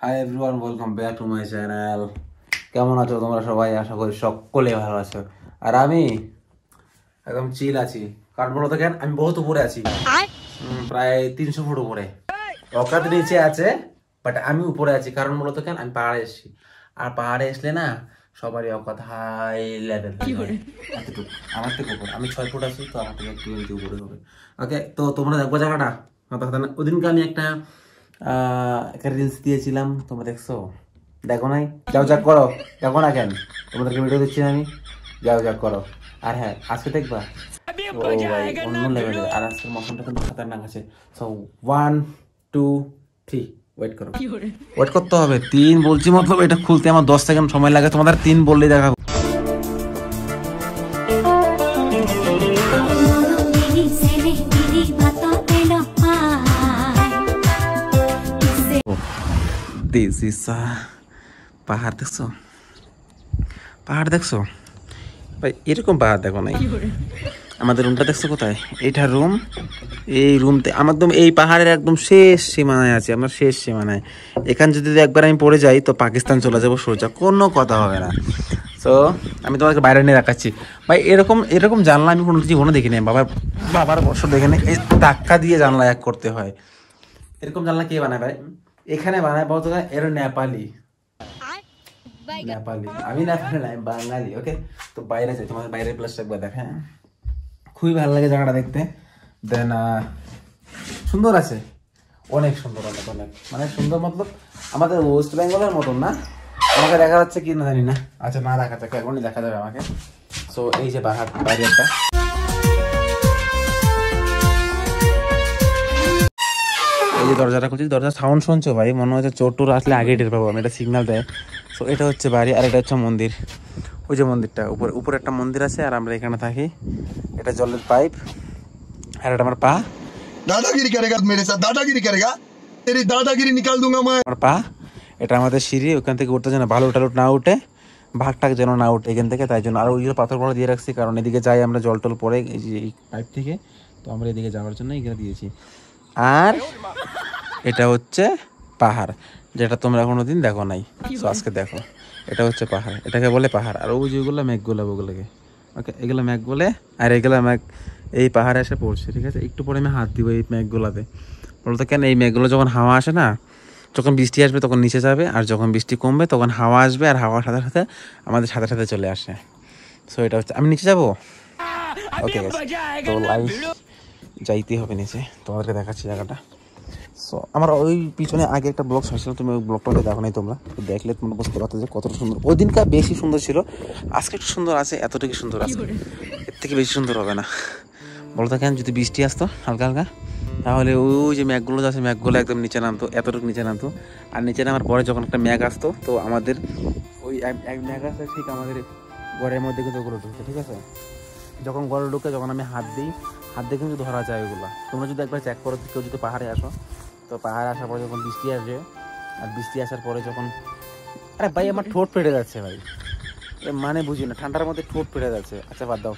Hi everyone, welcome back to my channel. কেমন আছো তোমরা সবাই? আশা করি সকলে ভালো আছো। আর আমি একদম চিল আছি। কারণ বলো তো কেন, আমি বহুত উপরে আছি, প্রায় 300 ফুট উপরে। অকাত নিচে আছে, বাট আমি উপরে আছি। কারণ বলো তো কেন, আমি পাহাড়ে এসেছি। আর পাহাড়ে আসলে না সবারই অকাত হাই লেভেল। আমার থেকে উপরে, আমি 6 ফুট আছি, তো আমার থেকে একটু উপরে হবে। ওকে, তো তোমরা দেখবো জায়গাটা। ওদিনকে আমি একটা রিলস দিয়েছিলাম, তোমরা দেখছো? দেখো নাই? যাও যাক করো, দেখো না কেন? তোমাদেরকে ভিডিও দিচ্ছি না আমি, যাও যাক করো। আর হ্যাঁ, আজকে দেখবা ও ভাই অন্য লেভেলের। আর আজকের মৌসুমটা কিন্তু খাতারনাক আছে। সো 1 2 3 ওয়েট করো, ওয়েট করতে হবে। 3 বলছি, মতলব এটা খুলতে আমার 10 সেকেন্ড সময় লাগে। তোমাদের 3 বললেই দেখাবো। পাহাড় দেখছো? পাহাড় দেখছো ভাই? এরকম পাহাড় দেখো নাই। আমাদের রুমটা দেখছো কোথায়? এইটা রুম। এই রুমতে আমার একদম এই পাহাড়ের একদম শেষ সীমানায় আছে, আমার শেষ সীমানায়। এখান যদি একবার আমি পড়ে যাই তো পাকিস্তান চলে যাবো সোজা, কোনো কথা হবে না। তো আমি তোমাকে বাইরে নিয়ে দেখাচ্ছি ভাই। এরকম এরকম জানলা আমি কোনো জীবনে দেখিনি। বাবার বছর দেখিনি। এই ধাক্কা দিয়ে জানলা এক করতে হয়। এরকম জানলা কে বানায় ভাই? এখানে বানায় বলতো এর নেপালি। নেপালি, আমি নেপালি না, বাঙালি। ওকে, তো বাইরে যাই, তোমাদের বাইরের প্লেসটা একবার দেখেন। খুবই ভালো লাগে জায়গাটা দেখতে। দেন সুন্দর আছে, অনেক সুন্দর, অনেক অনেক মানে সুন্দর। মতলব আমাদের ওয়েস্ট বেঙ্গলের মতন না। আমাকে দেখা যাচ্ছে কি না জানি না। আচ্ছা, না দেখা যাচ্ছে, এখনই দেখা যাবে আমাকে। সো এই যে পাহাড়, বাইরে একটা এই যে দরজাটা খুলছি, দরজা সাউন্ড শুনছো ভাই? মনে হচ্ছে চোর টোর আসলে আগে টের পাবো আমি, এটা সিগন্যাল দেয়। সো এটা হচ্ছে বাড়ি, আর এটা হচ্ছে মন্দির। ওই যে মন্দিরটা, উপরে একটা মন্দির আছে, আর আমরা এখানে থাকি। এটা জলের পাইপ, আর এটা আমার পা। দাদাগিরি করেগা মেরে সাথ, দাদাগিরি করেগা, তেরি দাদাগিরি নিকাল दूंगा मैं। আমার পা, এটা আমাদের সিঁড়ি। ওখান থেকে উঠতে যেন ভালো টালুট না উঠে, ভাগটাক যেন না উঠে এখান থেকে, তাই জন্য। আর ওই পাথরগুলো দিয়ে রাখছি, কারণ এদিকে যাই আমরা, জল টল পরে এই যে এই পাইপ থেকে, তো আমরা এদিকে যাওয়ার জন্য এখানে দিয়েছি। আর এটা হচ্ছে পাহাড়, যেটা তোমরা কোনোদিন দেখো নাই। তো আজকে দেখো, এটা হচ্ছে পাহাড়, এটাকে বলে পাহাড়। আর ওই যেগুলো মেঘগুলো, ওগুলোকে ওকে এগুলো মেঘ বলে। আর এগুলো মেঘ এই পাহাড়ে এসে পড়ছে, ঠিক আছে? একটু পরে আমি হাত দিব এই মেঘগুলোতে। বলতো কেন, এই মেঘগুলো যখন হাওয়া আসে না, যখন বৃষ্টি আসবে তখন নিচে যাবে, আর যখন বৃষ্টি কমবে তখন হাওয়া আসবে, আর হাওয়ার সাথে সাথে আমাদের সাথে সাথে চলে আসে। সো এটা হচ্ছে, আমি নিচে যাবো। ওকে, তো লাইভ যাইতে হবে নিচে, তোমাদেরকে দেখাচ্ছি জায়গাটা। সো আমার ওই পিছনে আগে একটা ব্লগ হয়েছিল, তুমি ওই ব্লগটা দেখো নাই তোমরা, দেখলে তোমরা বুঝতে পারতো যে কতটা সুন্দর। ওই দিনটা বেশি সুন্দর ছিল, আজকে একটু সুন্দর আছে, এতটুকু সুন্দর আছে, এর থেকে বেশি সুন্দর হবে না। বলতো কেন, যদি বৃষ্টি আসতো হালকা হালকা, তাহলে ওই যে ম্যাঘগুলো আছে, ম্যাঘগুলো একদম নিচে নামতো, এতটুকু নিচে নামতো। আর নিচে নামার পরে যখন একটা ম্যাঘ আসতো, তো আমাদের ওই এক ম্যাঘ আসতে ঠিক আমাদের ঘরের মধ্যে কিন্তু ওগুলো ঢুকতো, ঠিক আছে? যখন ঘরে ঢুকে, যখন আমি হাত দিই, হাত দিয়ে কিন্তু ধরা যায় ওগুলো। তোমরা যদি একবার চেক করো, কেউ যদি পাহাড়ে আসো, তো পাহাড়ে আসার পরে যখন বৃষ্টি আসবে, আর বৃষ্টি আসার পরে যখন, আরে ভাই আমার ঠোঁট ফেটে যাচ্ছে ভাই, মানে বুঝি না, ঠান্ডার মধ্যে ঠোঁট ফেটে যাচ্ছে। আচ্ছা বাদ দাও।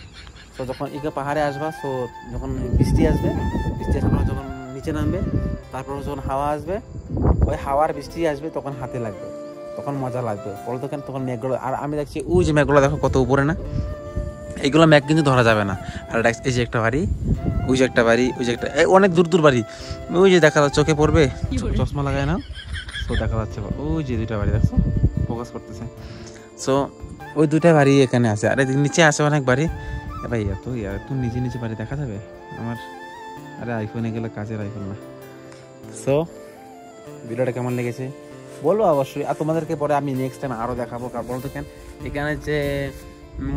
তো যখন একে পাহাড়ে আসবা, সো যখন বৃষ্টি আসবে, বৃষ্টি আসার পরে যখন নিচে নামবে, তারপর যখন হাওয়া আসবে, ওই হাওয়ার বৃষ্টি আসবে, তখন হাতে লাগবে, তখন মজা লাগবে। বলতো কেন, তখন মেঘগুলো, আর আমি দেখছি ওই যে মেঘগুলো দেখো কত উপরে না, এইগুলো ম্যাগ কিন্তু ধরা যাবে না। আর এই যে একটা বাড়ি, ওই যে একটা বাড়ি, ওই যে একটা অনেক দূর দূর বাড়ি, ওই যে দেখা যাচ্ছে, চোখে পড়বে, চশমা লাগায় না, তো দেখা যাচ্ছে ওই যে দুইটা বাড়ি, দেখছো? ফোকাস করতেছে। সো ওই দুইটা বাড়ি এখানে আছে, আর নিচে আছে অনেক বাড়ি। ভাই এত নিচে নিচে বাড়ি দেখা যাবে আমার? আরে আইফোনে গেলে কাজের আইফোন না। সো ভিডিওটা কেমন লেগেছে বলো অবশ্যই। আর তোমাদেরকে পরে আমি নেক্সট টাইম আরও দেখাবো। কারণ বলতো কেন, এখানে যে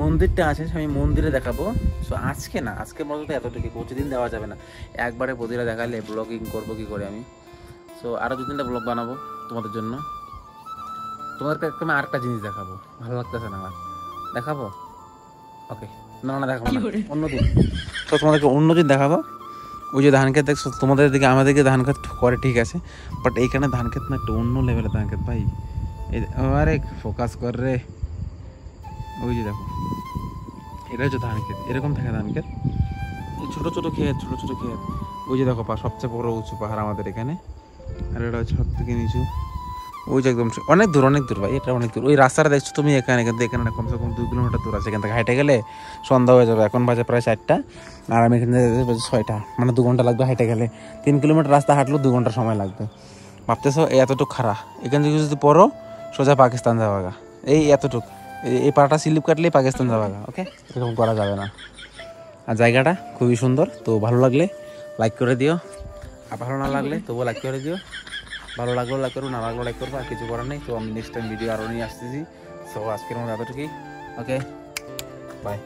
মন্দিরটা আছে, আমি মন্দিরে দেখাবো। সো আজকে না, আজকে মতো এতটুকু, প্রতিদিন দেওয়া যাবে না। একবারে প্রতিটা দেখালে ব্লগিং করবো কি করে আমি। সো আরও 2-3টা ব্লগ বানাবো তোমাদের জন্য। তোমাদেরকে আমি আরেকটা জিনিস দেখাবো, ভালো লাগতেছে না আমার, দেখাবো? ওকে, না না দেখাবো না, অন্যদিন। তো তোমাদেরকে অন্যদিন দেখাবো। ওই যে ধান ক্ষেত দেখছো, তোমাদের দিকে আমাদেরকে ধান ক্ষেত করে, ঠিক আছে, বাট এইখানে ধান ক্ষেত না, একটু অন্য লেভেলের ধান ক্ষেত ভাই। আরে ফোকাস কর রে, ওই যে দেখো, এটা হচ্ছে ধান ক্ষেত, এরকম থাকে ধান ক্ষেত, ছোটো ছোটো ক্ষেত, ছোটো ছোটো ক্ষেত। ওই যে দেখো সবচেয়ে বড় উঁচু পাহাড় আমাদের এখানে, আর এটা হচ্ছে সব থেকে নিচু। ওই যে একদম অনেক দূর ভাই, এটা অনেক দূর। ওই রাস্তাটা দেখছো তুমি এখানে, কিন্তু এখানে কমসে কম 2 কিলোমিটার দূর আছে। এখান থেকে হাইটে গেলে সন্ধ্যা হয়ে যাবে। এখন বাজে প্রায় 4টা, আর আমি এখান থেকে বাজে 6টা, মানে 2 ঘন্টা লাগবে হাইটে গেলে। 3 কিলোমিটার রাস্তা হাঁটলেও 2 ঘন্টা সময় লাগবে। ভাবতেছো এতটুকু খারাপ, এখান থেকে যদি পড়ো সোজা পাকিস্তান যাওয়াগা। এই এতটুক, এই পাটা স্লিপ কাটলেই পাকিস্তান যাওয়াগা। ওকে, এরকম করা যাবে না। আর জায়গাটা খুবই সুন্দর। তো ভালো লাগলে লাইক করে দিও, আর ভালো না লাগলে তবুও লাইক করে দিও। ভালো লাগলো লাইক করবো, না লাগলো লাইক করবো, আর কিছু করার নেই। তো আমি নেক্সট টাইম ভিডিও আরও নিয়ে আসতেছি। সো আজকের মতো এতটুকুই। ওকে, বাই।